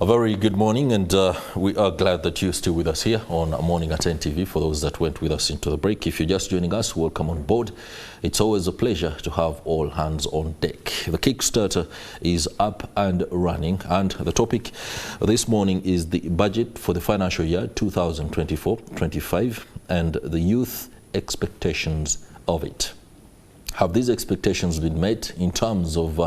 A very good morning, and we are glad that you're still with us here on Morning at NTV. For those that went with us into the break, if you're just joining us, welcome on board. It's always a pleasure to have all hands on deck. The Kickstarter is up and running, and the topic this morning is the budget for the financial year 2024-25 and the youth expectations of it. Have these expectations been met in terms of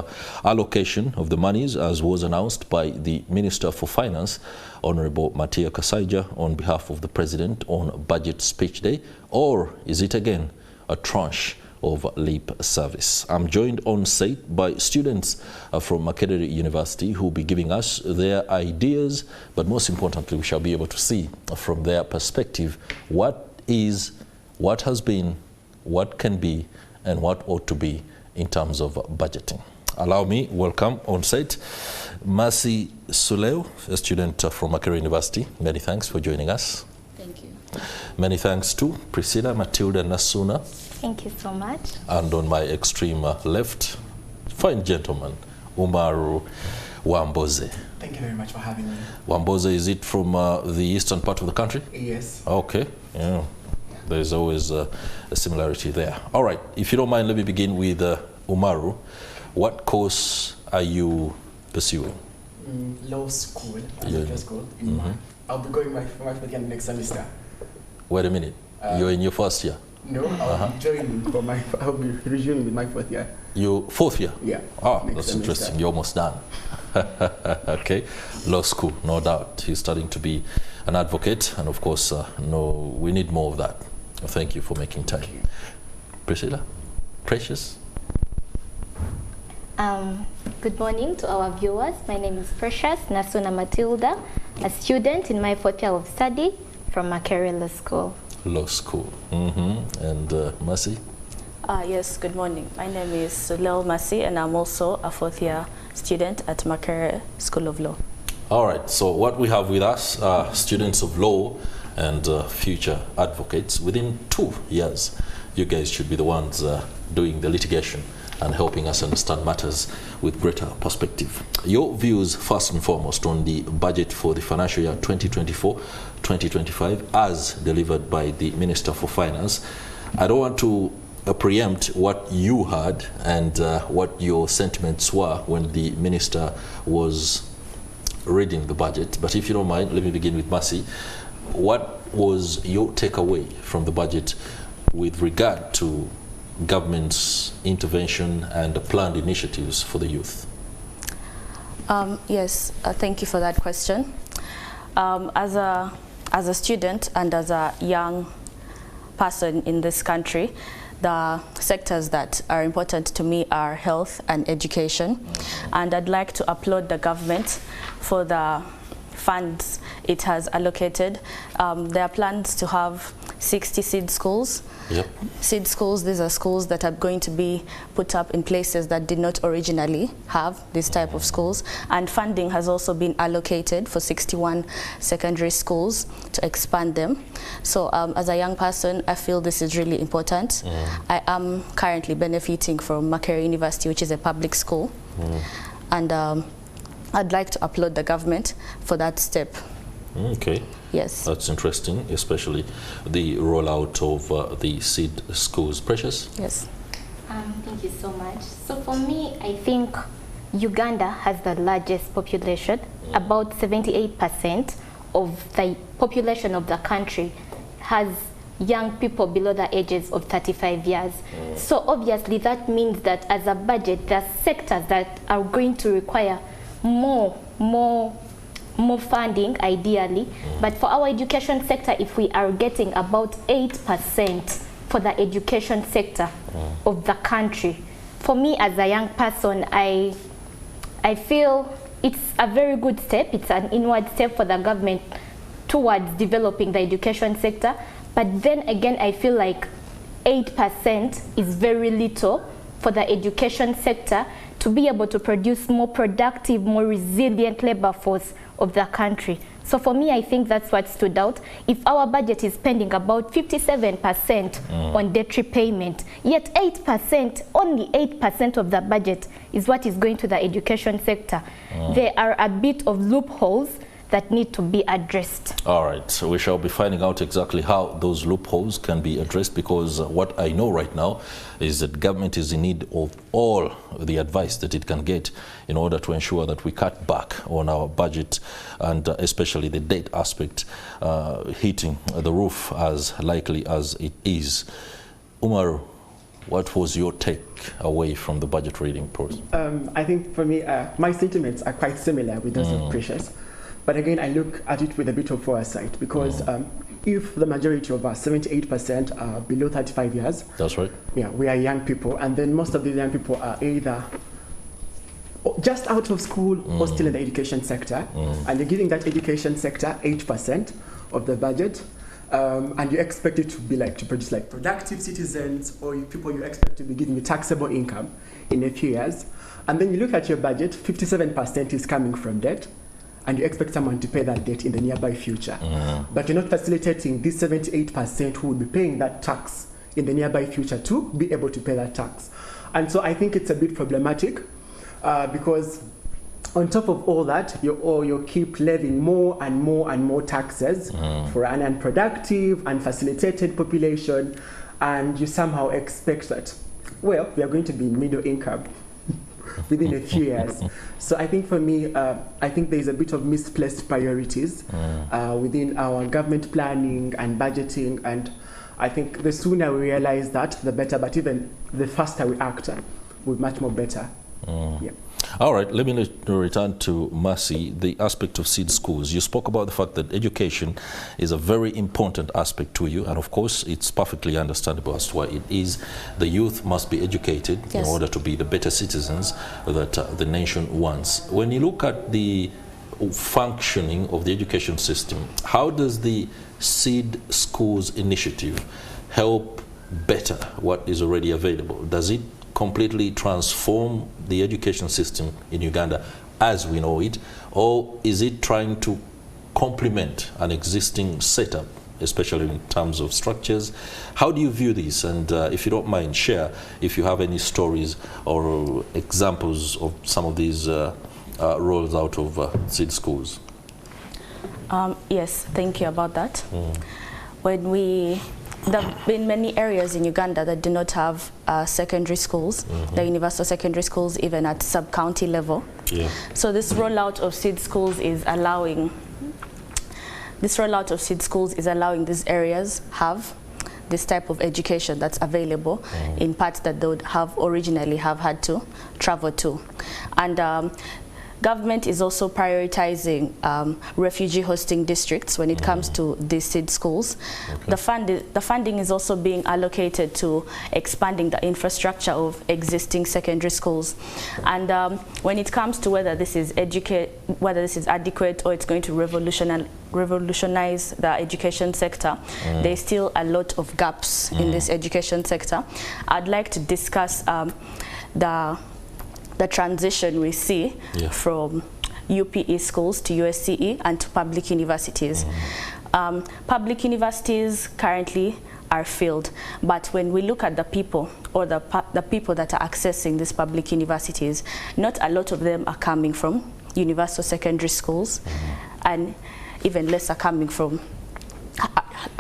allocation of the monies, as was announced by the Minister for Finance, Honorable Matia Kasaija, on behalf of the President on Budget Speech Day? Or is it again a tranche of lip service? I'm joined on site by students from Makerere University who will be giving us their ideas, but most importantly, we shall be able to see from their perspective what is, what has been, what can be, and what ought to be in terms of budgeting. Allow me welcome on site Mercy Suleo, a student from Makerere University. Many thanks for joining us. Thank you. Many thanks to Priscilla Matilda Nasuna. Thank you so much. And on my extreme left, fine gentleman, Umaru Wamboze. Thank you very much for having me. Wamboze, is it from the eastern part of the country? Yes. Okay. Yeah. There's always a similarity there. All right, if you don't mind, let me begin with Umaru. What course are you pursuing? Law school, school. I'll be going my fourth year next semester. Wait a minute, you're in your first year? No, I'll be resuming with my fourth year. You fourth year? Yeah. Ah, that's interesting. You're almost done. Okay, law school, no doubt. You're studying to be an advocate, and of course, we need more of that. Thank you for making time. Priscilla, Precious. Good morning to our viewers. My name is Precious Nasuna Matilda, a student in my fourth year of study from Makerere Law School. Law School. And Mercy? Yes, good morning. My name is Suleo Mercy, and I'm also a fourth year student at Makerere School of Law. All right, so what we have with us are students of law and future advocates. Within 2 years, you guys should be the ones doing the litigation and helping us understand matters with greater perspective. Your views, first and foremost, on the budget for the financial year 2024-2025 as delivered by the Minister for Finance. I don't want to preempt what you heard and what your sentiments were when the Minister was reading the budget, but if you don't mind, let me begin with Mercy. What was your takeaway from the budget with regard to government's intervention and the planned initiatives for the youth? Yes, thank you for that question. As a student and as a young person in this country, the sectors that are important to me are health and education. And I'd like to applaud the government for the funds it has allocated. There are plans to have 60 seed schools. Yep. Seed schools, these are schools that are going to be put up in places that did not originally have this type of schools. And funding has also been allocated for 61 secondary schools to expand them. So as a young person, I feel this is really important. I am currently benefiting from Makerere University, which is a public school. And I'd like to applaud the government for that step. Okay. Yes. That's interesting, especially the rollout of the seed schools. Precious? Yes. Thank you so much. So for me, I think Uganda has the largest population. About 78% of the population of the country has young people below the ages of 35 years. So obviously that means that as a budget, there are sectors that are going to require more funding, ideally. But for our education sector, if we are getting about 8% for the education sector of the country, for me as a young person, I feel it's a very good step. It's an inward step for the government towards developing the education sector. But then again, I feel like 8% is very little for the education sector to be able to produce more productive, more resilient labor force of the country. So for me, I think that's what stood out. If our budget is spending about 57% on debt repayment, yet 8%, only 8% of the budget is what is going to the education sector, there are a bit of loopholes that need to be addressed. All right, so we shall be finding out exactly how those loopholes can be addressed, because what I know right now is that government is in need of all the advice that it can get in order to ensure that we cut back on our budget, and especially the debt aspect hitting the roof as likely as it is. Umaru, what was your take away from the budget reading process? I think for me, my sentiments are quite similar with those of Precious. But again, I look at it with a bit of foresight, because if the majority of us, 78%, are below 35 years. That's right. Yeah, we are young people, and then most of the young people are either just out of school or still in the education sector, and you're giving that education sector 8% of the budget, and you expect it to be to produce productive citizens, or people you expect to be giving you taxable income in a few years. And then you look at your budget, 57% is coming from debt, and you expect someone to pay that debt in the nearby future. But you're not facilitating this 78% who will be paying that tax in the nearby future to be able to pay that tax. And so I think it's a bit problematic, because on top of all that, you keep levying more and more and more taxes for an unproductive, unfacilitated population, and you somehow expect that, well, we are going to be middle income within a few years. So I think for me, I think there's a bit of misplaced priorities within our government planning and budgeting, and I think the sooner we realize that, the better, but even the faster we act, we're much more better. Yeah. All right, let me return to Mercy, the aspect of seed schools. You spoke about the fact that education is a very important aspect to you, and of course it's perfectly understandable as to why it is. The youth must be educated in order to be the better citizens that the nation wants. When you look at the functioning of the education system, how does the seed schools initiative help better what is already available? Does it completely transform the education system in Uganda as we know it, or is it trying to complement an existing setup, especially in terms of structures? How do you view this? And if you don't mind, share if you have any stories or examples of some of these rolls out of seed schools. Yes, thank you about that. There have been many areas in Uganda that do not have secondary schools, the universal secondary schools, even at sub-county level. Yeah. So this rollout of seed schools is allowing these areas have this type of education that's available in parts that they would have originally had to travel to. And government is also prioritizing refugee hosting districts when it comes to these seed schools. Okay. The funding is also being allocated to expanding the infrastructure of existing secondary schools. And when it comes to whether this is adequate or it's going to revolutionize the education sector, there's still a lot of gaps in this education sector. I'd like to discuss the transition we see from UPE schools to USCE and to public universities. Public universities currently are filled, but when we look at the people, or the people that are accessing these public universities, not a lot of them are coming from universal secondary schools, and even less are coming from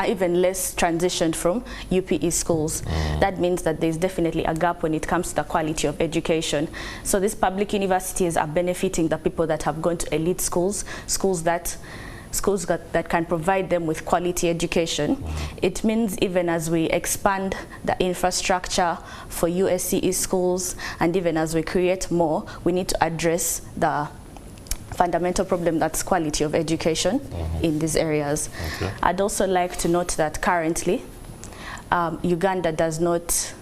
even less transitioned from UPE schools. That means that there's definitely a gap when it comes to the quality of education. So these public universities are benefiting the people that have gone to elite schools, schools that can provide them with quality education. It means even as we expand the infrastructure for USCE schools, and even as we create more, we need to address the fundamental problem, that's quality of education in these areas. Okay. I'd also like to note that currently Uganda does not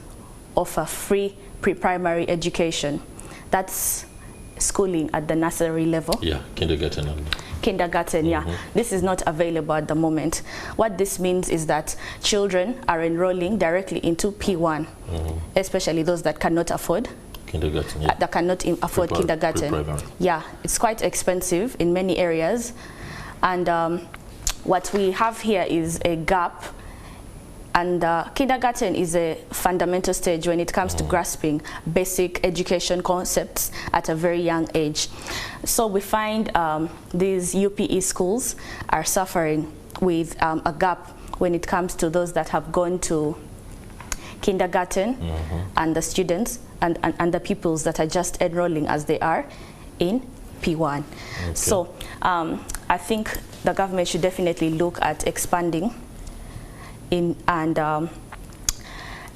offer free pre-primary education. That's schooling at the nursery level. Yeah, kindergarten. Yeah. This is not available at the moment. What this means is that children are enrolling directly into P1, especially those that cannot afford kindergarten, that cannot afford kindergarten. Yeah, it's quite expensive in many areas, And what we have here is a gap. And kindergarten is a fundamental stage when it comes to grasping basic education concepts at a very young age. So we find these UPE schools are suffering with a gap when it comes to those that have gone to kindergarten and the students and the pupils that are just enrolling as they are in P1. Okay. So I think the government should definitely look at expanding and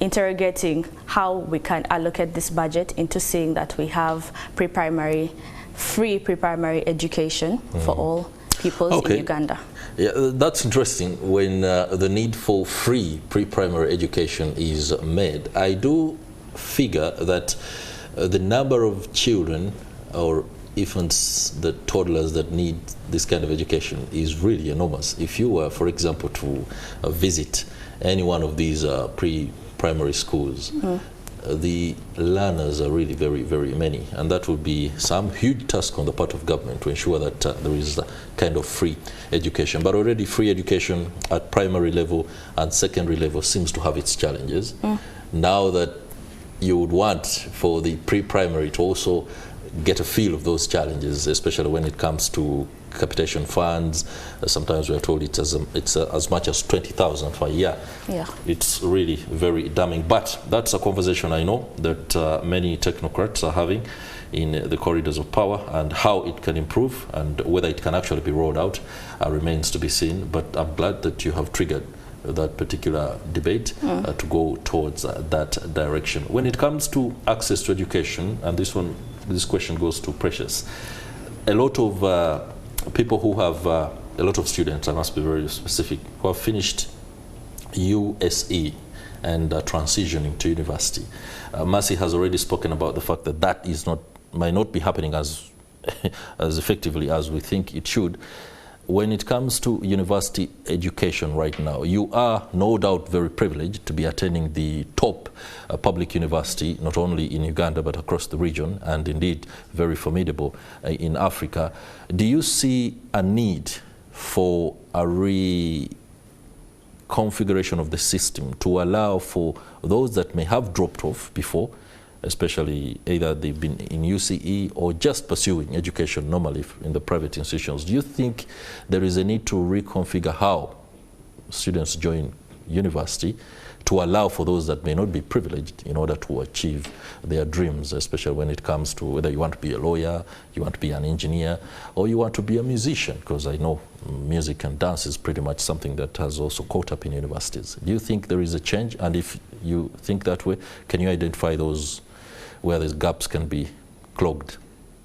interrogating how we can allocate this budget into seeing that we have free pre-primary education for all pupils in Uganda. Yeah, that's interesting when the need for free pre-primary education is made. I do figure that the number of children or infants, the toddlers that need this kind of education is really enormous. If you were, for example, to visit any one of these pre-primary schools, the learners are really very, very many, and that would be some huge task on the part of government to ensure that there is a kind of free education. But already free education at primary level and secondary level seems to have its challenges. Now that you would want for the pre-primary to also get a feel of those challenges, especially when it comes to capitation funds. Sometimes we are told it's as much as 20,000 for a year. Yeah. It's really very damning. But that's a conversation I know that many technocrats are having in the corridors of power, and how it can improve and whether it can actually be rolled out remains to be seen. But I'm glad that you have triggered that particular debate to go towards that direction. When it comes to access to education, and this question goes to Precious, a lot of people who have, a lot of students, I must be very specific, who have finished USE and transitioning to university. Mercy has already spoken about the fact that that might not be happening as effectively as we think it should. When it comes to university education right now, you are no doubt very privileged to be attending the top public university, not only in Uganda but across the region, and indeed very formidable in Africa. Do you see a need for a reconfiguration of the system to allow for those that may have dropped off before, especially either they've been in UCE or just pursuing education normally in the private institutions? Do you think there is a need to reconfigure how students join university to allow for those that may not be privileged in order to achieve their dreams, especially when it comes to whether you want to be a lawyer, you want to be an engineer, or you want to be a musician? Because I know music and dance is pretty much something that has also caught up in universities. Do you think there is a change? And if you think that way, can you identify those where these gaps can be clogged?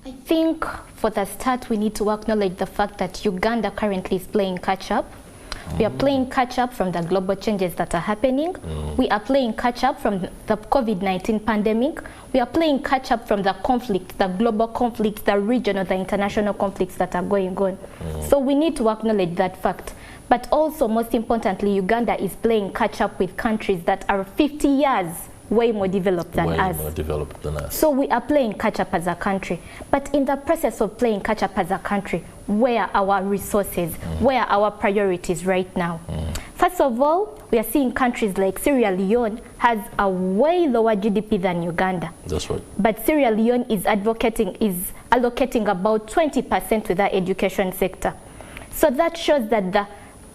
I think for the start we need to acknowledge the fact that Uganda currently is playing catch up. We are playing catch up from the global changes that are happening. We are playing catch up from the COVID-19 pandemic. We are playing catch up from the conflict, the global conflicts, the regional, the international conflicts that are going on. So we need to acknowledge that fact. But also, most importantly, Uganda is playing catch up with countries that are 50 years way more developed than us. So we are playing catch up as a country. But in the process of playing catch up as a country, where are our resources? Where are our priorities right now? First of all, we are seeing countries like Sierra Leone has a way lower GDP than Uganda. That's right. But Sierra Leone is allocating about 20% to the education sector. So that shows that the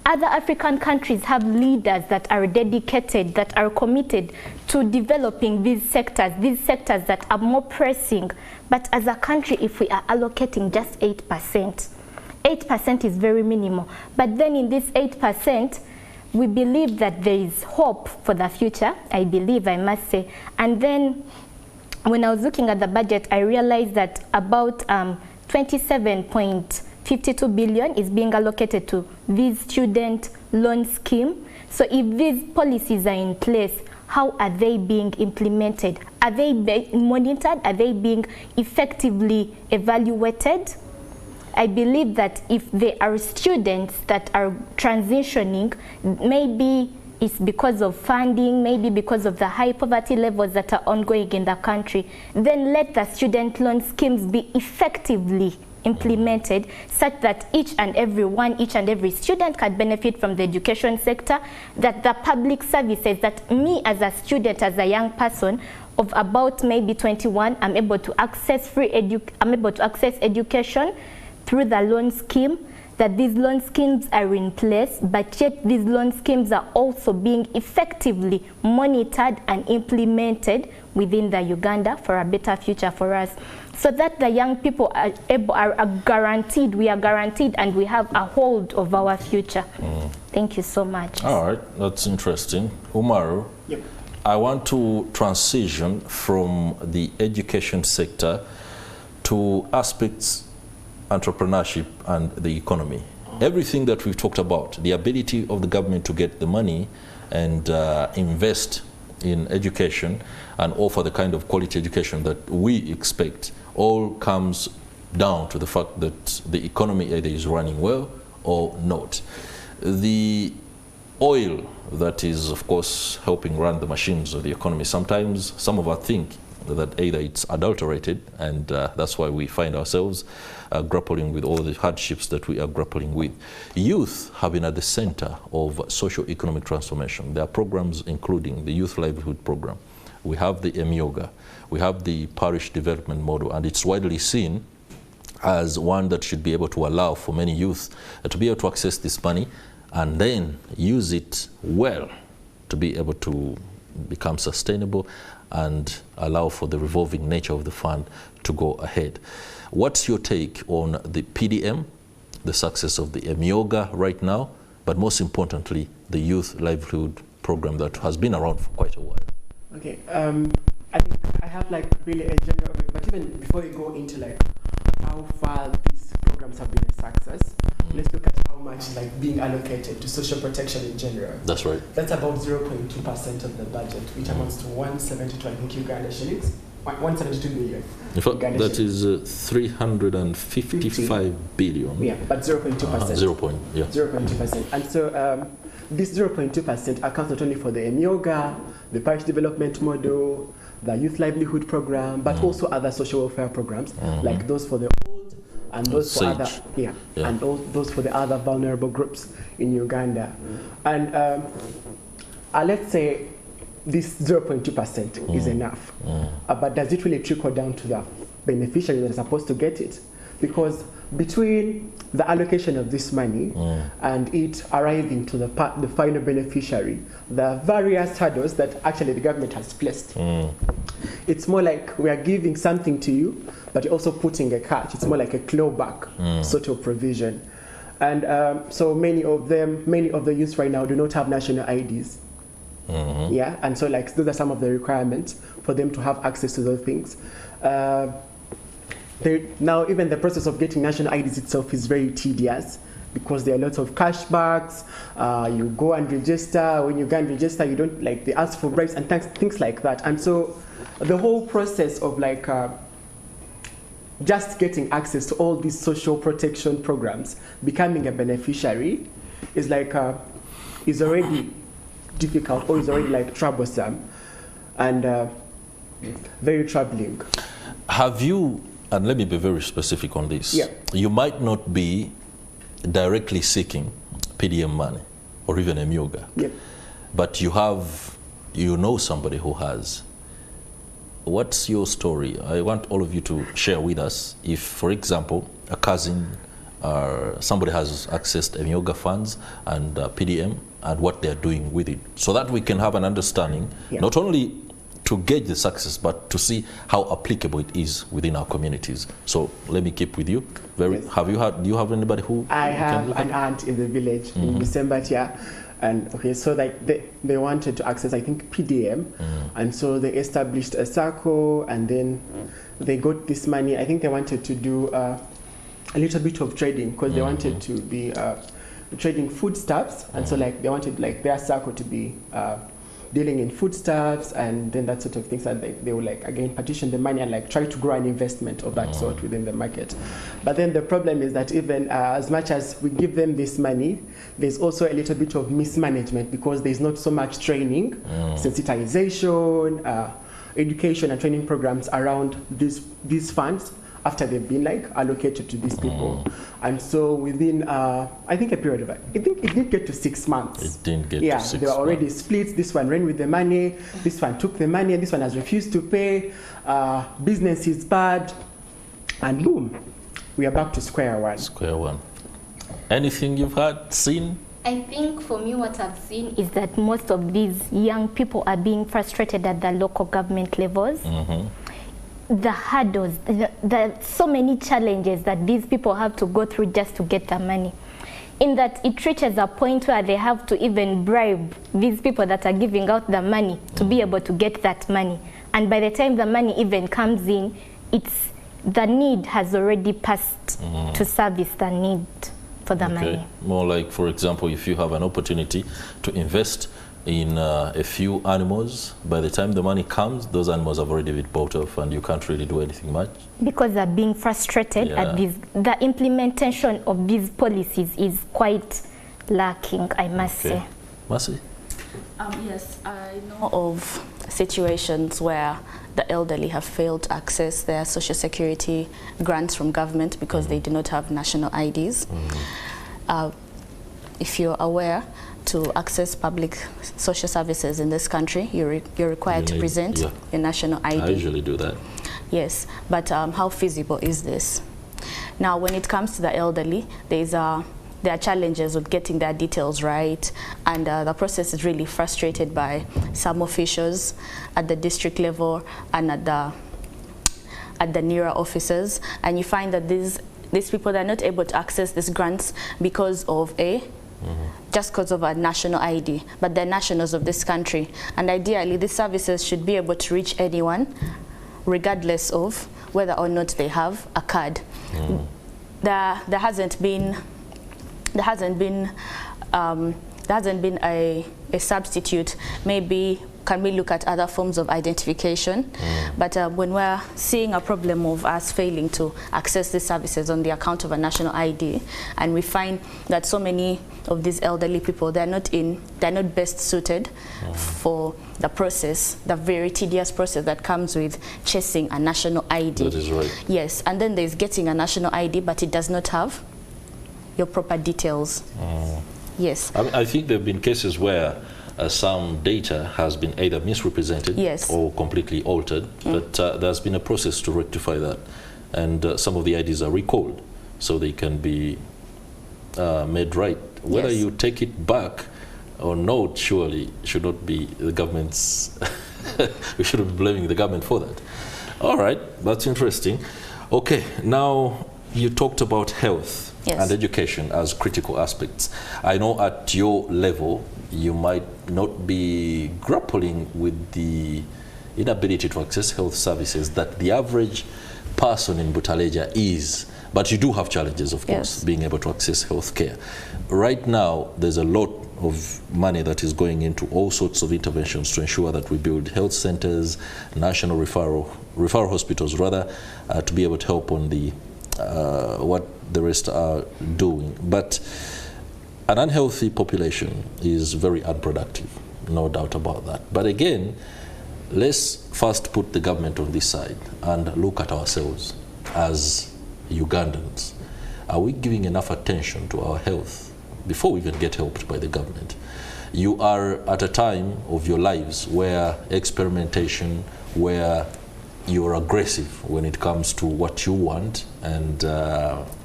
other African countries have leaders that are dedicated, that are committed to developing these sectors that are more pressing. But as a country, if we are allocating just 8%, 8% is very minimal. But then in this 8%, we believe that there is hope for the future, I must say. And then when I was looking at the budget, I realized that about 27.52 billion is being allocated to this student loan scheme. So if these policies are in place, how are they being implemented? Are they being monitored? Are they being effectively evaluated? I believe that if there are students that are transitioning, maybe is because of funding, maybe because of the high poverty levels that are ongoing in the country, then let the student loan schemes be effectively implemented such that each and every student can benefit from the education sector, that the public services, that me as a student, as a young person of about maybe 21, I'm able to access education through the loan scheme, that these loan schemes are in place, but yet these loan schemes are also being effectively monitored and implemented within the Uganda for a better future for us, so that the young people are guaranteed, we are guaranteed, and we have a hold of our future. Thank you so much. All right, that's interesting. Umaru, Yep. I want to transition from the education sector to aspects entrepreneurship and the economy. Everything that we've talked about, the ability of the government to get the money and invest in education and offer the kind of quality education that we expect, all comes down to the fact that the economy either is running well or not. The oil that is, of course, helping run the machines of the economy, sometimes some of us think that either it's adulterated, and that's why we find ourselves grappling with all the hardships that we are grappling with. Youth have been at the center of socio-economic transformation. There are programs including the Youth Livelihood Program. We have the MYOGA. We have the Parish Development Model, and it's widely seen as one that should be able to allow for many youth to be able to access this money and then use it well to be able to become sustainable and allow for the revolving nature of the fund to go ahead. What's your take on the PDM, the success of the MYOGA right now, but most importantly, the Youth Livelihood Program that has been around for quite a while? Okay, I think I have like really a general, but even before we go into like how far these programs have been a success, let's look at how much is like being allocated to social protection in general. That's right. That's about 0.2% of the budget, which amounts to 172, I think, Uganda shillings. 172 billion. In fact, that is 355 billion. Yeah, but 0.2%. 0.2%. And so this 0.2% accounts not only for the MYOGA, the Parish Development Model, the Youth Livelihood Program, but also other social welfare programs, like those for the old and those for other, and those for the other vulnerable groups in Uganda. And let's say this 0.2% is enough, but does it really trickle down to the beneficiaries that are supposed to get it? Because between the allocation of this money and it arriving to the final beneficiary, there are various hurdles that actually the government has placed. It's more like we are giving something to you, but you're also putting a catch. It's more like a clawback sort of provision. And so many of the youth right now do not have national IDs. Yeah, and so like those are some of the requirements for them to have access to those things. Now even the process of getting national IDs itself is very tedious because there are lots of cashbacks. You go and register. When you go and register, you don't like they ask for bribes and things like that. And so the whole process of like just getting access to all these social protection programs, becoming a beneficiary, is like is already difficult or is already like troublesome and very troubling. Have you, and let me be very specific on this, yeah. You might not be directly seeking PDM money or even MYOGA, yeah. but you know somebody who has. What's your story? I want all of you to share with us if, for example, a cousin or somebody has accessed MYOGA funds and PDM and what they're doing with it, so that we can have an understanding, yeah. Not only to gauge the success, but to see how applicable it is within our communities. So let me keep with you. Yes. Do you have anybody who? I have an aunt in the village in December here. And okay, so like they wanted to access, I think, PDM, and so they established a circle, and then they got this money. I think they wanted to do a little bit of trading because they wanted to be trading foodstuffs, and so like they wanted like their circle to be dealing in foodstuffs and then that sort of things, and they will like again partition the money and like try to grow an investment of that sort within the market. But then the problem is that even as much as we give them this money, there's also a little bit of mismanagement because there's not so much training, sensitization, education and training programs around these funds after they've been like allocated to these people. And so within I think a period of, I think it didn't get to 6 months. It didn't get to 6 months. Yeah, they were already split. This one ran with the money, this one took the money, this one has refused to pay, business is bad, and boom, we are back to square one. Square one. Anything you've had, seen? I think for me what I've seen is that most of these young people are being frustrated at the local government levels. The hurdles, the so many challenges that these people have to go through just to get the money. In that it reaches a point where they have to even bribe these people that are giving out the money to be able to get that money. And by the time the money even comes in, the need has already passed to service the need for the money. More like, for example, if you have an opportunity to invest in a few animals, by the time the money comes, those animals have already been bought off and you can't really do anything much. Because they're being frustrated at the implementation of these policies is quite lacking, I must say. Mercy? Yes, I know of situations where the elderly have failed to access their social security grants from government because they do not have national IDs. If you're aware, to access public social services in this country, you're required to present a national ID. I usually do that. Yes, but how feasible is this? Now, when it comes to the elderly, there are challenges with getting their details right, and the process is really frustrated by some officials at the district level and at the nearer offices, and you find that these people are not able to access these grants because of just because of a national ID, but they're nationals of this country. And ideally, these services should be able to reach anyone, regardless of whether or not they have a card. There hasn't been a substitute. Maybe can we look at other forms of identification? But when we're seeing a problem of us failing to access these services on the account of a national ID, and we find that so many of these elderly people, they're not best suited for the process, the very tedious process that comes with chasing a national ID. That is right. Yes, and then there's getting a national ID, but it does not have your proper details. Yes. I think there have been cases where some data has been either misrepresented or completely altered, but there's been a process to rectify that, and some of the IDs are recalled so they can be made right. Whether you take it back or not, surely should not be the government's we shouldn't be blaming the government for that. All right, that's interesting. Okay, now you talked about health and education as critical aspects. I know at your level you might not be grappling with the inability to access health services that the average person in Butaleja is, but you do have challenges, of course, being able to access health care. Right now, there's a lot of money that is going into all sorts of interventions to ensure that we build health centers, national referral hospitals, rather, to be able to help on the what the rest are doing. But an unhealthy population is very unproductive, no doubt about that. But again, let's first put the government on this side and look at ourselves as Ugandans. Are we giving enough attention to our health before we even get helped by the government? You are at a time of your lives where experimentation, where you're aggressive when it comes to what you want and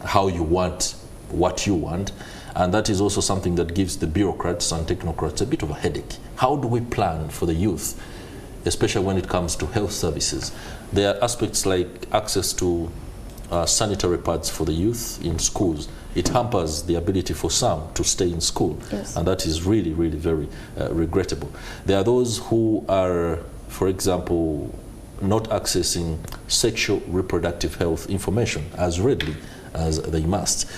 how you want what you want. And that is also something that gives the bureaucrats and technocrats a bit of a headache. How do we plan for the youth, especially when it comes to health services? There are aspects like access to sanitary pads for the youth in schools. It hampers the ability for some to stay in school. And that is really, really very regrettable. There are those who are, for example, not accessing sexual reproductive health information as readily as they must.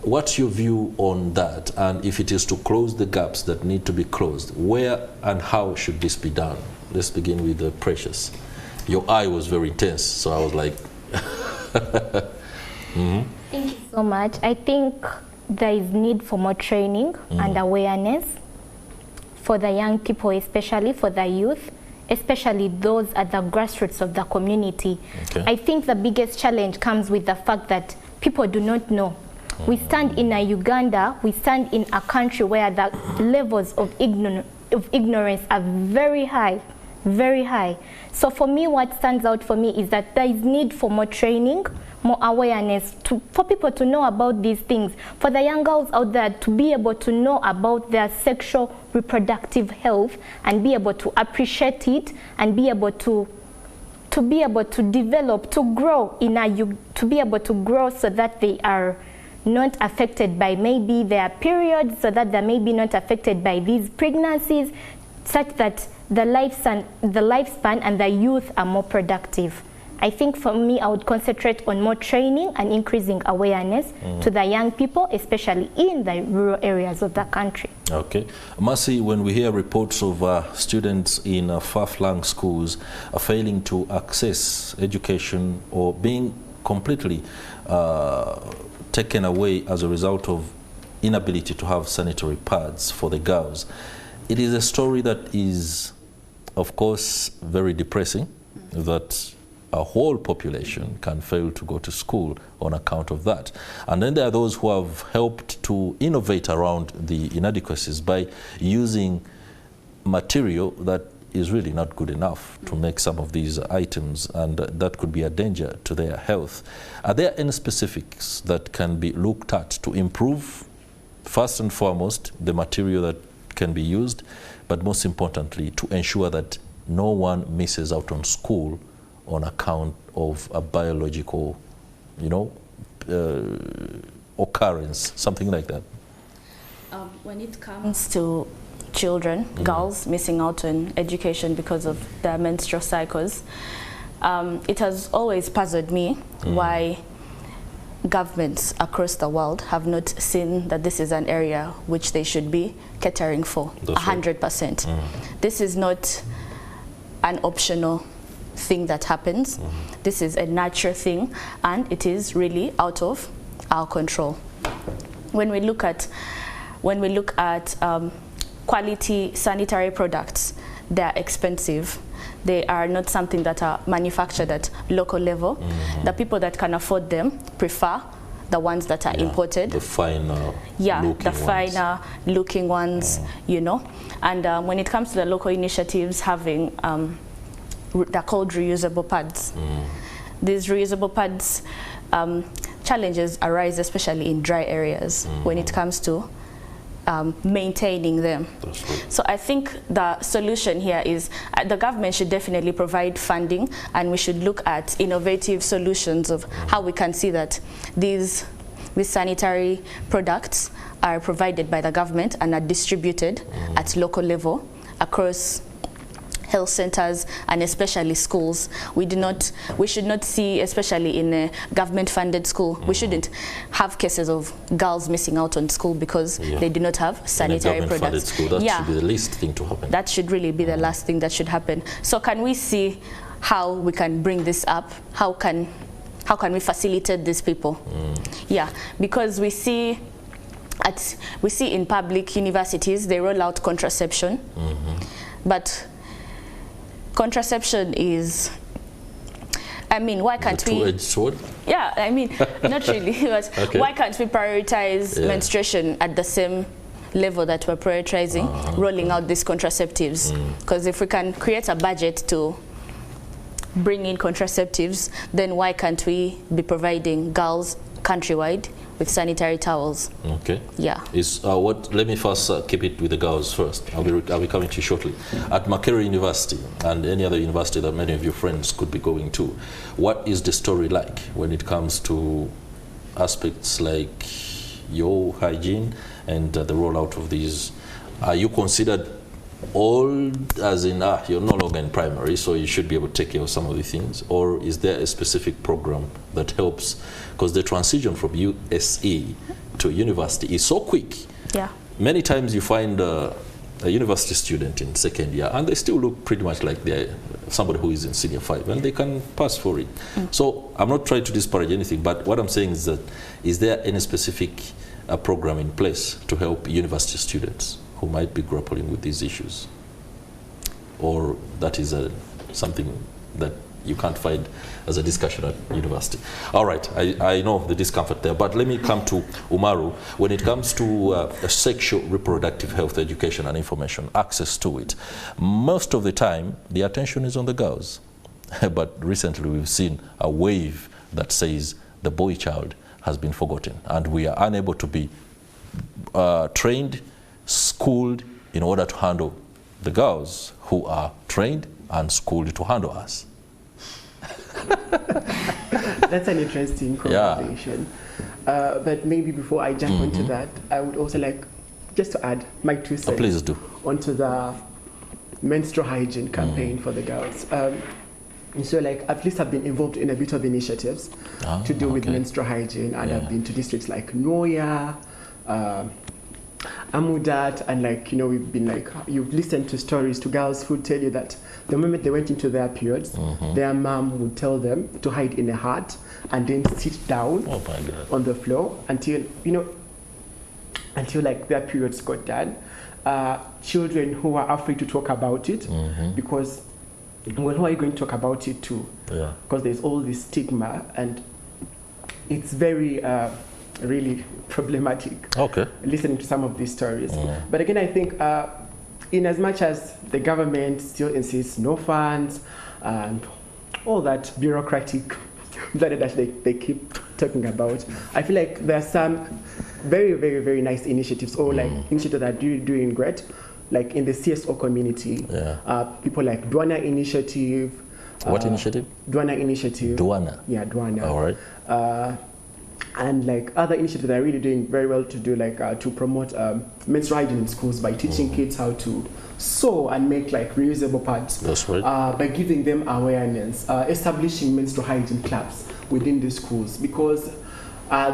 what's your view on that? And if it is to close the gaps that need to be closed, where and how should this be done? Let's begin with Precious. Your eye was very intense, so I was like... Thank you so much. I think there is need for more training and awareness for the young people, especially for the youth, especially those at the grassroots of the community. Okay. I think the biggest challenge comes with the fact that people do not know. We stand in a Uganda, we stand in a country where the levels of ignorance are very high, very high. So for me, what stands out for me is that there is need for more training, more awareness for people to know about these things, for the young girls out there to be able to know about their sexual reproductive health and be able to appreciate it and be able to develop, to grow to be able to grow so that they are not affected by maybe their periods, so that they may be not affected by these pregnancies, such that the lifespan and the youth are more productive. I think for me, I would concentrate on more training and increasing awareness to the young people, especially in the rural areas of the country. Okay. Mercy, when we hear reports of students in far-flung schools failing to access education or being completely taken away as a result of inability to have sanitary pads for the girls, it is a story that is, of course, very depressing, that a whole population can fail to go to school on account of that. And then there are those who have helped to innovate around the inadequacies by using material that is really not good enough to make some of these items, and that could be a danger to their health. Are there any specifics that can be looked at to improve, first and foremost, the material that can be used, but most importantly, to ensure that no one misses out on school on account of a biological, occurrence, something like that? When it comes to children, girls missing out on education because of their menstrual cycles, it has always puzzled me why governments across the world have not seen that this is an area which they should be catering for 100%. This is not an optional thing that happens. This is a natural thing, and it is really out of our control. When we look at quality sanitary products, they are expensive. They are not something that are manufactured at local level. The people that can afford them prefer the ones that are imported. The finer looking ones, And when it comes to the local initiatives having, they're called reusable pads. These reusable pads, challenges arise especially in dry areas when it comes to maintaining them. So I think the solution here is the government should definitely provide funding, and we should look at innovative solutions of how we can see that these sanitary products are provided by the government and are distributed at local level across health centers and especially schools. We should not see, especially in a government-funded school, we shouldn't have cases of girls missing out on school because they do not have sanitary products. School, that should be the least thing to happen. That should really be the last thing that should happen. So can we see how we can bring this up? How can we facilitate these people? Because we see in public universities they roll out contraception, but contraception is, why can't we? Two-edged sword? Yeah, not really. But why can't we prioritize menstruation at the same level that we're prioritizing rolling out these contraceptives? Because if we can create a budget to bring in contraceptives, then why can't we be providing girls countrywide with sanitary towels? Okay. Yeah. Let me first keep it with the girls first. I'll be coming to you shortly. At Makerere University and any other university that many of your friends could be going to, what is the story like when it comes to aspects like your hygiene and the rollout of these? Are you considered old, as in you're no longer in primary, so you should be able to take care of some of the things, or is there a specific program that helps? Because the transition from USE to university is so quick. Yeah. Many times you find a university student in second year and they still look pretty much like they're somebody who is in senior 5 and they can pass for it. So I'm not trying to disparage anything, but what I'm saying is that is there any specific program in place to help university students who might be grappling with these issues? Or that is something that you can't find as a discussion at university? All right, I know the discomfort there, but let me come to Umaru. When it comes to sexual reproductive health education and information, access to it, most of the time the attention is on the girls. But recently we've seen a wave that says the boy child has been forgotten and we are unable to be trained, schooled in order to handle the girls who are trained and schooled to handle us. That's an interesting conversation. Yeah. But maybe before I jump into that, I would also like just to add my 2 cents please do. Onto the menstrual hygiene campaign for the girls. So like at least I've been involved in a bit of initiatives to do with menstrual hygiene, and I've been to districts like Noya, Amudat, and like, you know, we've been like, you've listened to stories to girls who tell you that the moment they went into their periods, their mom would tell them to hide in a hut and then sit down on the floor until, you know, until like their periods got done. Children who are afraid to talk about it because, well, who are you going to talk about it to? Because there's all this stigma and it's very really problematic. Listening to some of these stories. But again, I think in as much as the government still insists no funds and all that bureaucratic that they keep talking about, I feel like there are some very, very, very nice initiatives or like initiatives that are doing great, like in the CSO community. People like Dwana Initiative. What initiative? Dwana Initiative. Dwana? Yeah, Dwana. All right. And like other initiatives that are really doing very well to do like to promote menstrual hygiene in schools by teaching kids how to sew and make like reusable pads. That's right. By giving them awareness, establishing menstrual hygiene clubs within the schools, because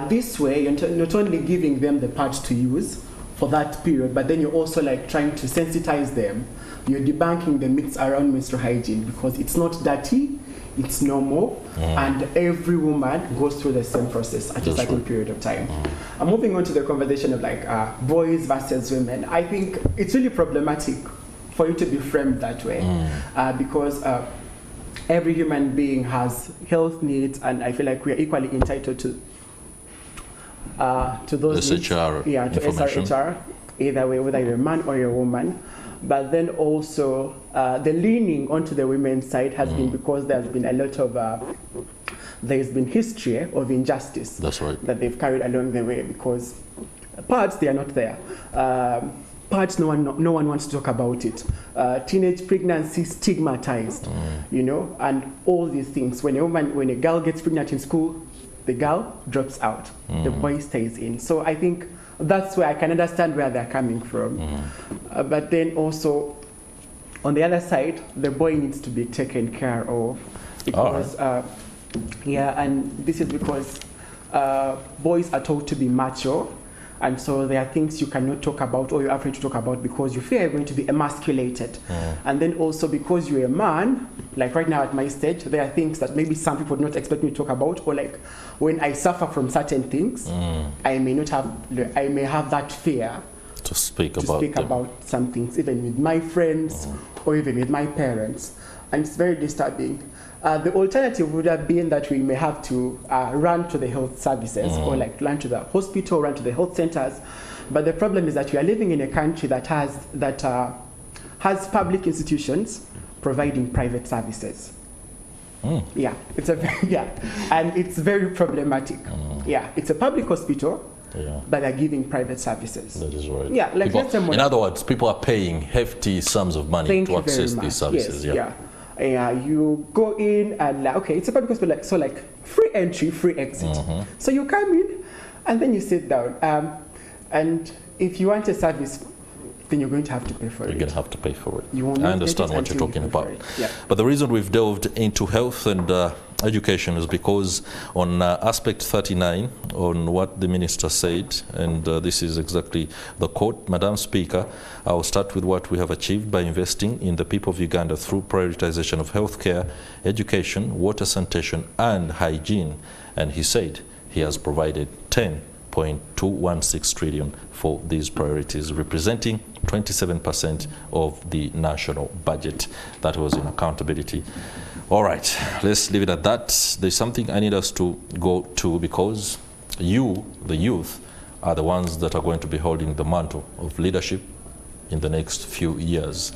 this way you're not only giving them the pads to use for that period, but then you're also like trying to sensitize them. You're debunking the myths around menstrual hygiene because it's not dirty, it's normal, and every woman goes through the same process at a certain period of time. Moving on to the conversation of like boys versus women, I think it's really problematic for you to be framed that way because every human being has health needs, and I feel like we are equally entitled to those needs. SHR to SRHR, either way, whether you're a man or you're a woman. But then also the leaning onto the women's side has been because there's been a lot of there's been history of injustice that they've carried along the way, because parts, they are not there. Parts, no one wants to talk about it. Teenage pregnancy stigmatized, you know, and all these things. When a girl gets pregnant in school, the girl drops out, the boy stays in. So I think that's where I can understand where they're coming from. But then also, on the other side, the boy needs to be taken care of. Because, and this is because boys are taught to be macho, and so there are things you cannot talk about or you're afraid to talk about because you fear you're going to be emasculated. And then also because you're a man, like right now at my stage, there are things that maybe some people do not expect me to talk about, or like when I suffer from certain things, I may have that fear to speak about some things, even with my friends or even with my parents, and it's very disturbing. The alternative would have been that we may have to run to the health services or like run to the hospital, run to the health centers. But the problem is that we are living in a country that has public institutions providing private services. Yeah, and it's very problematic. Yeah, it's a public hospital, but they're giving private services. That is right. Yeah, like in other words, people are paying hefty sums of money to access these services. Yes, you go in and like, okay, it's a public hospital, so like free entry, free exit. So you come in and then you sit down. And if you want a service, then you're going to have to pay for it. You're going to have to pay for it. You won't I understand what you're talking about. Yeah. But the reason we've delved into health and education is because on aspect 39, on what the minister said, and this is exactly the quote, Madam Speaker, I will start with what we have achieved by investing in the people of Uganda through prioritization of healthcare, education, water sanitation, and hygiene. And he said he has provided 10.216 trillion for these priorities, representing 27% of the national budget. That was in accountability. All right, let's leave it at that. There's something I need us to go to, because you, the youth, are the ones that are going to be holding the mantle of leadership in the next few years.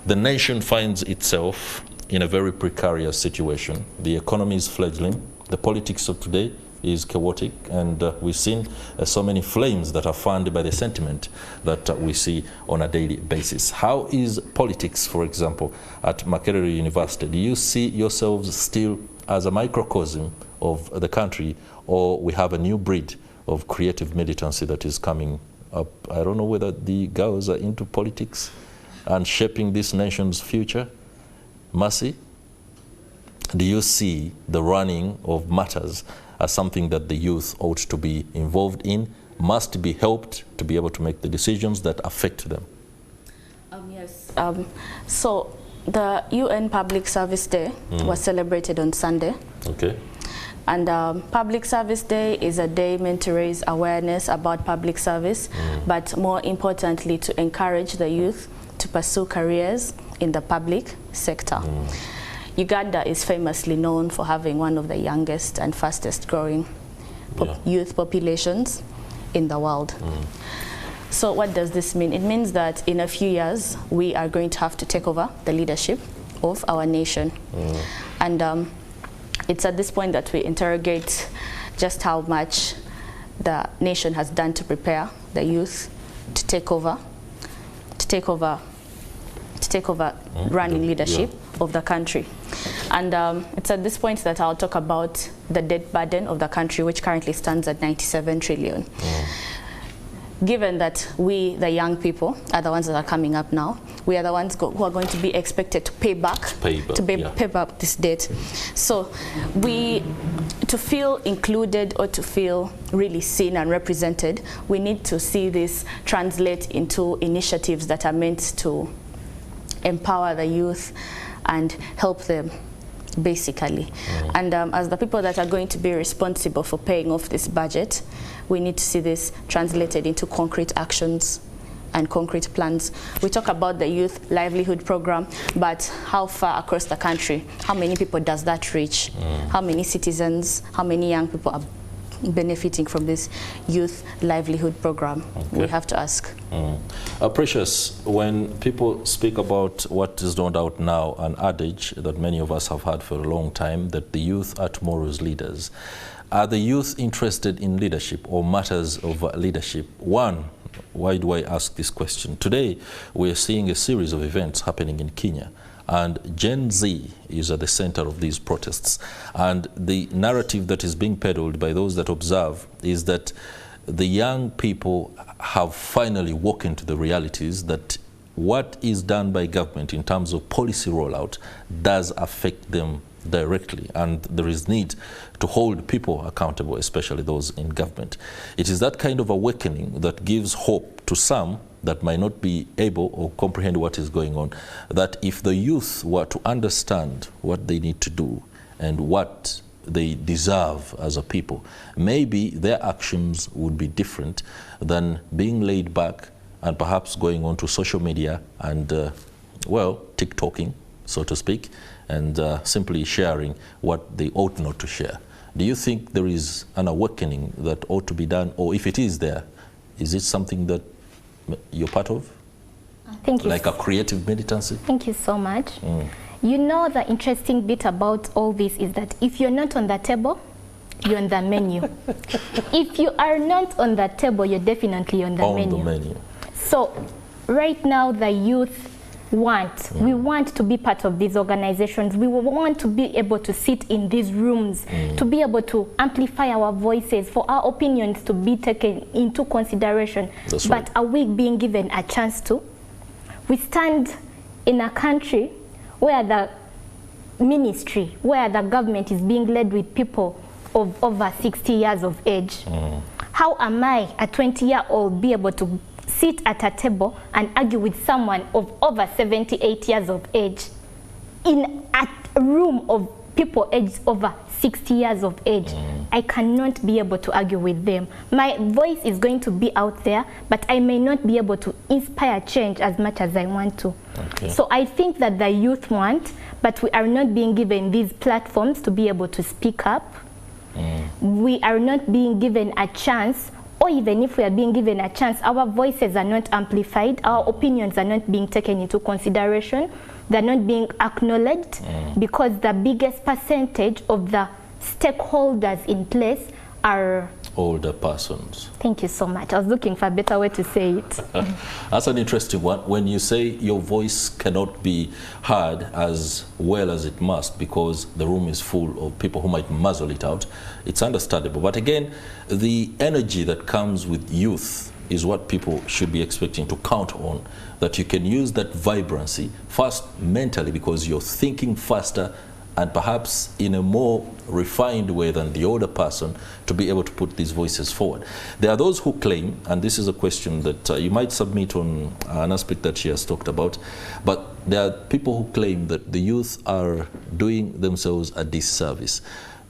The nation finds itself in a very precarious situation. The economy is fledgling. The politics of today is chaotic, and we've seen so many flames that are fanned by the sentiment that we see on a daily basis. How is politics, for example, at Makerere University? Do you see yourselves still as a microcosm of the country, or we have a new breed of creative militancy that is coming up? I don't know whether the girls are into politics and shaping this nation's future. Mercy, do you see the running of matters as something that the youth ought to be involved in, must be helped to be able to make the decisions that affect them? Yes. So the UN Public Service Day was celebrated on Sunday. Okay. And Public Service Day is a day meant to raise awareness about public service, but more importantly to encourage the youth to pursue careers in the public sector. Uganda is famously known for having one of the youngest and fastest growing youth populations in the world. So what does this mean? It means that in a few years we are going to have to take over the leadership of our nation. And it's at this point that we interrogate just how much the nation has done to prepare the youth to take over running leadership of the country. And it's at this point that I'll talk about the debt burden of the country, which currently stands at 97 trillion. Given that we, the young people, are the ones that are coming up now, we are the ones who are going to be expected to pay back this debt. So to feel included or to feel really seen and represented, we need to see this translate into initiatives that are meant to empower the youth and help them, basically. And as the people that are going to be responsible for paying off this budget, we need to see this translated into concrete actions and concrete plans. We talk about the youth livelihood program, but how far across the country? How many people does that reach? How many citizens, how many young people are benefiting from this youth livelihood program? We have to ask. Precious, when people speak about what is not out now, an adage that many of us have had for a long time, that the youth are tomorrow's leaders. Are the youth interested in leadership or matters of leadership? One, why do I ask this question? Today, we are seeing a series of events happening in Kenya, and Gen Z is at the center of these protests. And the narrative that is being peddled by those that observe is that the young people have finally woken to the realities that what is done by government in terms of policy rollout does affect them directly, and there is need to hold people accountable, especially those in government. It is that kind of awakening that gives hope to some that might not be able or comprehend what is going on, that if the youth were to understand what they need to do and what they deserve as a people, maybe their actions would be different than being laid back and perhaps going on to social media and, well, TikToking, so to speak, and simply sharing what they ought not to share. Do you think there is an awakening that ought to be done, or if it is there, is it something that you're part of? Thank you. Like a creative militancy? Thank you so much. You know, the interesting bit about all this is that if you're not on the table, you're on the menu. If you are not on the table, you're definitely on the menu. So right now, the youth we want to be part of these organizations. We want to be able to sit in these rooms, to be able to amplify our voices, for our opinions to be taken into consideration. But are we being given a chance to? We stand in a country where the ministry where the government is being led with people of over 60 years of age. How am I, a 20-year-old, be able to sit at a table and argue with someone of over 78 years of age in a room of people aged over 60 years of age? I cannot be able to argue with them. My voice is going to be out there, but I may not be able to inspire change as much as I want to. Okay. So I think that the youth want, but we are not being given these platforms to be able to speak up. We are not being given a chance, or even if we are being given a chance, our voices are not amplified, our opinions are not being taken into consideration, they're not being acknowledged, because the biggest percentage of the stakeholders in place are older persons. Thank you so much. I was looking for a better way to say it. That's an interesting one. When you say your voice cannot be heard as well as it must because the room is full of people who might muzzle it out, it's understandable. But again, the energy that comes with youth is what people should be expecting to count on, that you can use that vibrancy first mentally because you're thinking faster and perhaps in a more refined way than the older person to be able to put these voices forward. There are those who claim, and this is a question that you might submit on an aspect that she has talked about, but there are people who claim that the youth are doing themselves a disservice.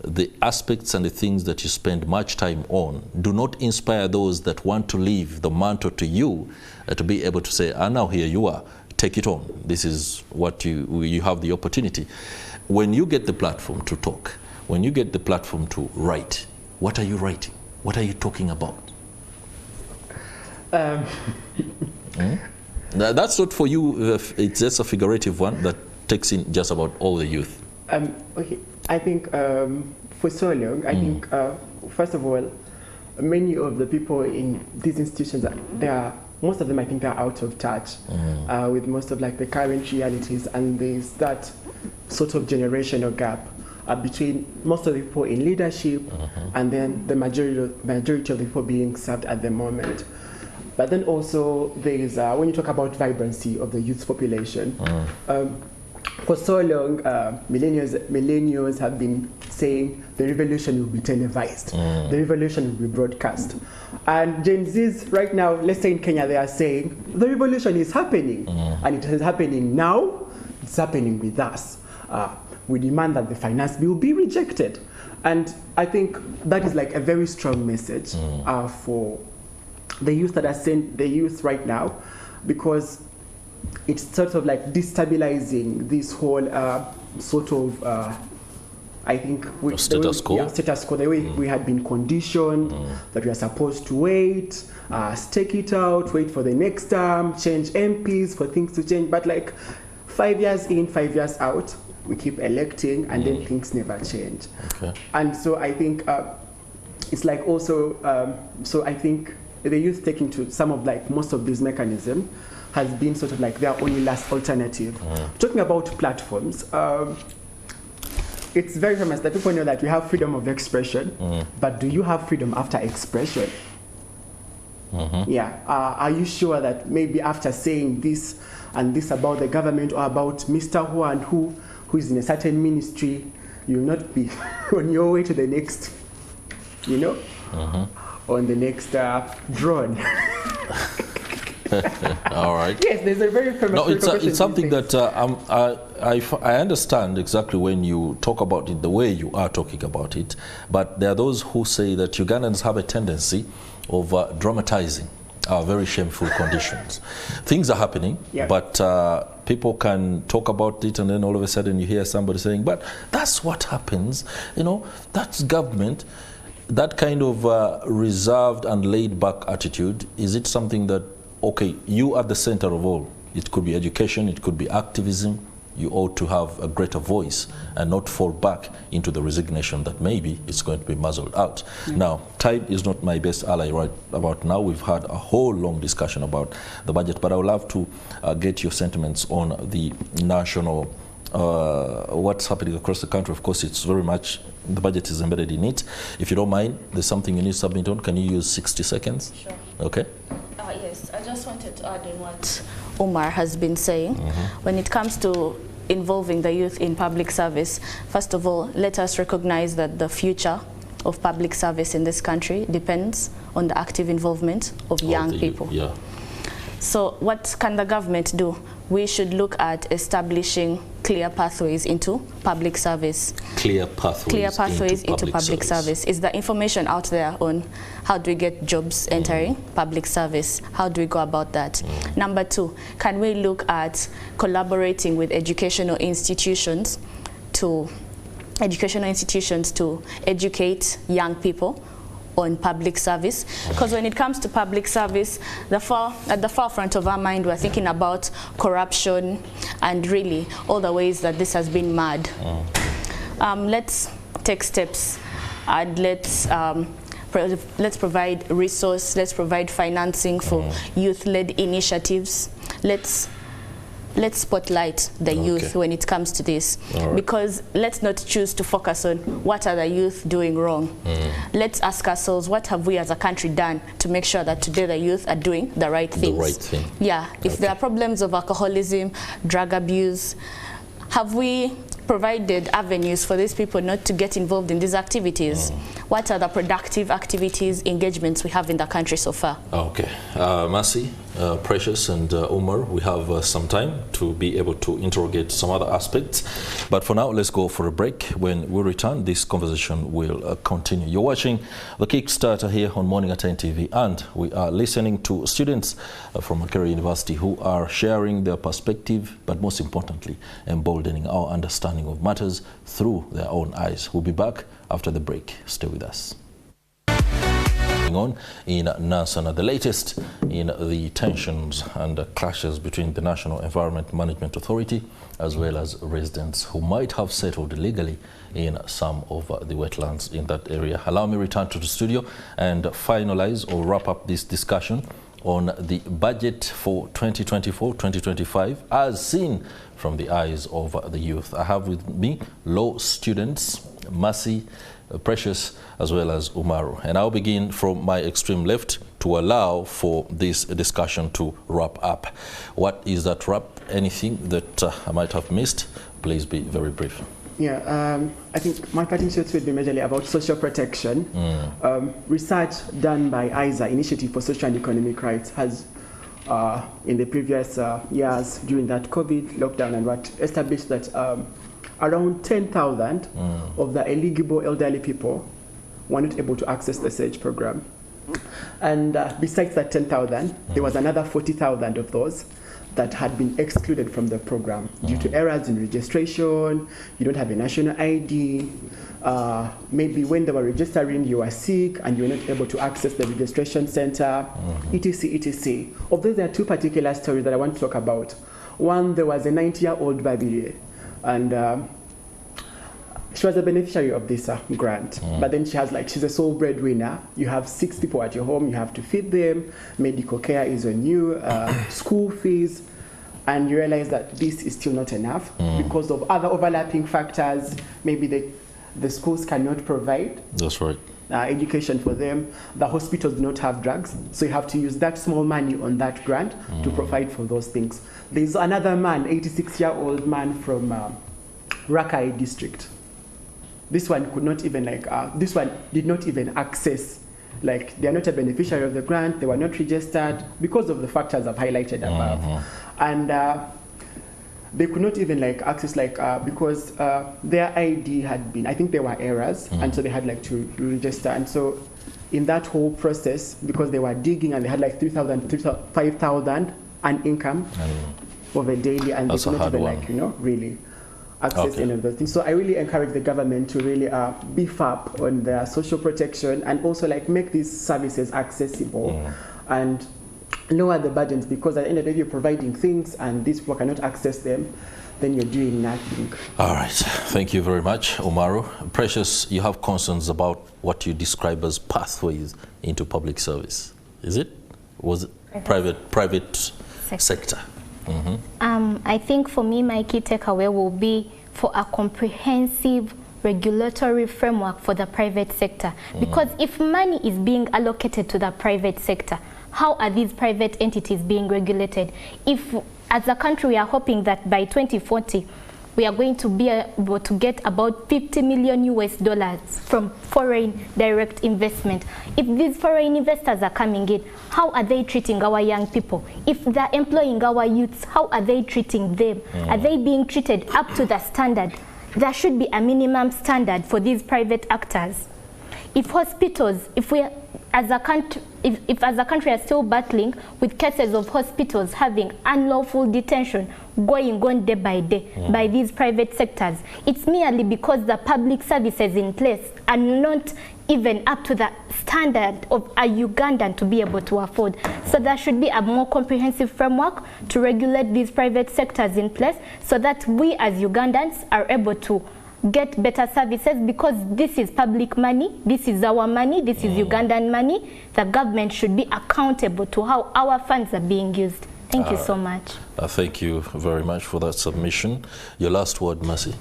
The aspects and the things that you spend much time on do not inspire those that want to leave the mantle to you to be able to say, now here you are, take it on. This is what you have the opportunity. When you get the platform to talk, when you get the platform to write, what are you writing? What are you talking about? That's not for you, it's just a figurative one that takes in just about all the youth. Okay, I think for so long, I think, first of all, many of the people in these institutions, most of them, I think, they're out of touch with most of like the current realities, and there's that sort of generational gap between most of the people in leadership and then the majority of the people being served at the moment. But then also there's, when you talk about vibrancy of the youth population, for so long, millennials have been saying the revolution will be televised, the revolution will be broadcast. And Gen Zs right now, let's say in Kenya, they are saying the revolution is happening, and it is happening now, it's happening with us. We demand that the finance bill be rejected. And I think that is like a very strong message for the youth that are saying the youth right now, because it's sort of like destabilizing this whole sort of, I think, status quo. Status quo, the way we had been conditioned, that we are supposed to wait, stake it out, wait for the next term, change MPs for things to change. But like 5 years in, 5 years out, we keep electing and then things never change. Okay. And so I think it's like also, so I think the youth taking to some of like most of these mechanisms has been sort of like their only last alternative. Talking about platforms, it's very famous that people know that we have freedom of expression, but do you have freedom after expression? Yeah, are you sure that maybe after saying this and this about the government or about Mr. Who and who is in a certain ministry, you'll not be on your way to the next, you know, on the next drone. All right. Yes, there's a very famous. No, it's something that I understand exactly when you talk about it the way you are talking about it, but there are those who say that Ugandans have a tendency of dramatizing our very shameful conditions. Things are happening, but people can talk about it, and then all of a sudden you hear somebody saying, but that's what happens, you know, that's government. That kind of reserved and laid back attitude, is it something that, okay, you are the center of all? It could be education, it could be activism. You ought to have a greater voice and not fall back into the resignation that maybe it's going to be muzzled out. Now, time is not my best ally right about now. We've had a whole long discussion about the budget, but I would love to get your sentiments on the national, what's happening across the country. Of course, it's very much, the budget is embedded in it. If you don't mind, there's something you need to submit on. Can you use 60 seconds? Sure. Okay. Yes, I just wanted to add in what Omar has been saying. When it comes to involving the youth in public service, first of all, let us recognize that the future of public service in this country depends on the active involvement of young people. Yeah. So what can the government do? We should look at establishing clear pathways into public service. Clear pathways into public service. Is the information out there on how do we get jobs entering public service? How do we go about that? Number two, can we look at collaborating with educational institutions to educate young people on public service? Because when it comes to public service, at the forefront of our mind, we're thinking about corruption and really all the ways that this has been mad. Let's take steps and let's provide resource, let's provide financing for youth-led initiatives. Let's spotlight the youth when it comes to this, because let's not choose to focus on what are the youth doing wrong. Let's ask ourselves, what have we as a country done to make sure that today the youth are doing the right things? The right thing. Yeah, if there are problems of alcoholism, drug abuse, have we provided avenues for these people not to get involved in these activities? What are the productive activities, engagements we have in the country so far? Okay. Mercy, Precious and Umar, we have some time to be able to interrogate some other aspects. But for now, let's go for a break. When we return, this conversation will continue. You're watching the Kickstarter here on Morning at NTV, and we are listening to students from Makerere University who are sharing their perspective, but most importantly, emboldening our understanding of matters through their own eyes. We'll be back after the break. Stay with us. On in Nansana, the latest in the tensions and clashes between the National Environment Management Authority as well as residents who might have settled illegally in some of the wetlands in that area. Allow me to return to the studio and finalize or wrap up this discussion on the budget for 2024-2025 as seen from the eyes of the youth. I have with me law students, Mercy, Precious, as well as Umaru. And I'll begin from my extreme left to allow for this discussion to wrap up. What is that wrap? Anything that I might have missed? Please be very brief. Yeah, I think my parting shots would be majorly about social protection. Research done by ISA, Initiative for Social and Economic Rights, has in the previous years during that COVID lockdown and what established that around 10,000 of the eligible elderly people were not able to access the SAGE program. And besides that 10,000, there was another 40,000 of those that had been excluded from the program due to errors in registration. You don't have a national ID. Maybe when they were registering, you were sick and you were not able to access the registration center, etc., etc. Of those, there are two particular stories that I want to talk about. One, there was a 90-year-old baby, and she was a beneficiary of this grant, but then she's a sole breadwinner. You have 6 people at your home, you have to feed them, medical care is on you, school fees, and you realize that this is still not enough because of other overlapping factors. Maybe the schools cannot provide education for them, the hospitals do not have drugs, so you have to use that small money on that grant to provide for those things. There's another man, 86-year-old man from Rakai district. This one could not even this one did not even access, they are not a beneficiary of the grant, they were not registered because of the factors I've highlighted above. And they could not even access because their ID had been, I think there were errors, and so they had to register. And so in that whole process, because they were digging and they had 5,000 an income of a daily, and they could not even really access any of those things. So I really encourage the government to really beef up on their social protection and also make these services accessible and lower the burdens, because at the end of the day, you're providing things and these people cannot access them, then you're doing nothing. All right, thank you very much, Umaru. Precious, you have concerns about what you describe as pathways into public service. Is it? Was it private sector? I think for me, my key takeaway will be for a comprehensive regulatory framework for the private sector. Because if money is being allocated to the private sector, how are these private entities being regulated? If, as a country, we are hoping that by 2040, we are going to be able to get about 50 million US dollars from foreign direct investment. If these foreign investors are coming in, how are they treating our young people? If they're employing our youths, how are they treating them? Are they being treated up to the standard? There should be a minimum standard for these private actors. If hospitals, if as a country are still battling with cases of hospitals having unlawful detention going on day by day by these private sectors, it's merely because the public services in place are not even up to the standard of a Ugandan to be able to afford. So there should be a more comprehensive framework to regulate these private sectors in place so that we as Ugandans are able to get better services, because this is public money, this is our money, this is Ugandan money. The government should be accountable to how our funds are being used. Thank you so much. Thank you very much for that submission. Your last word, Mercy.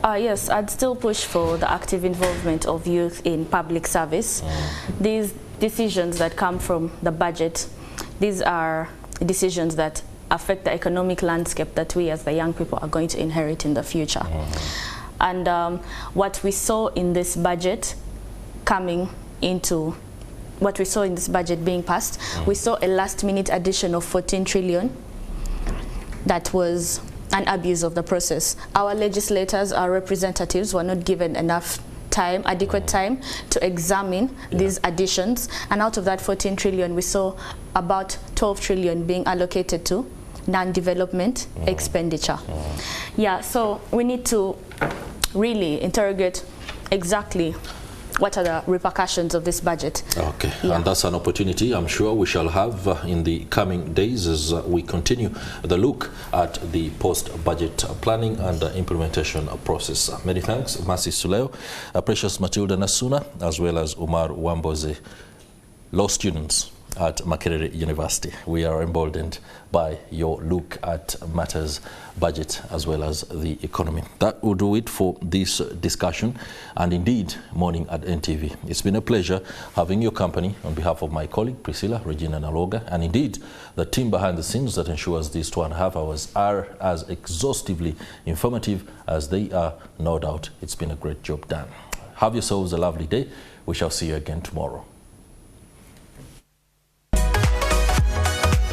Yes, I'd still push for the active involvement of youth in public service. These decisions that come from the budget, these are decisions that affect the economic landscape that we as the young people are going to inherit in the future. And what we saw in this budget being passed, we saw a last-minute addition of 14 trillion. That was an abuse of the process. Our legislators, our representatives were not given enough time, adequate time to examine these additions. And out of that 14 trillion, we saw about 12 trillion being allocated to non-development expenditure. So we need to really interrogate exactly what are the repercussions of this budget. Okay, and that's an opportunity I'm sure we shall have in the coming days as we continue the look at the post-budget planning and implementation process. Many thanks, Mercy Suleo, Precious Matilda Nasuna, as well as Umar Wamboze, law students at Makerere University. We are emboldened by your look at matters, budget, as well as the economy. That will do it for this discussion, and indeed, Morning at NTV. It's been a pleasure having your company on behalf of my colleague, Priscilla Regina Naloga, and indeed, the team behind the scenes that ensures these 2.5 hours are as exhaustively informative as they are. No doubt, it's been a great job done. Have yourselves a lovely day. We shall see you again tomorrow.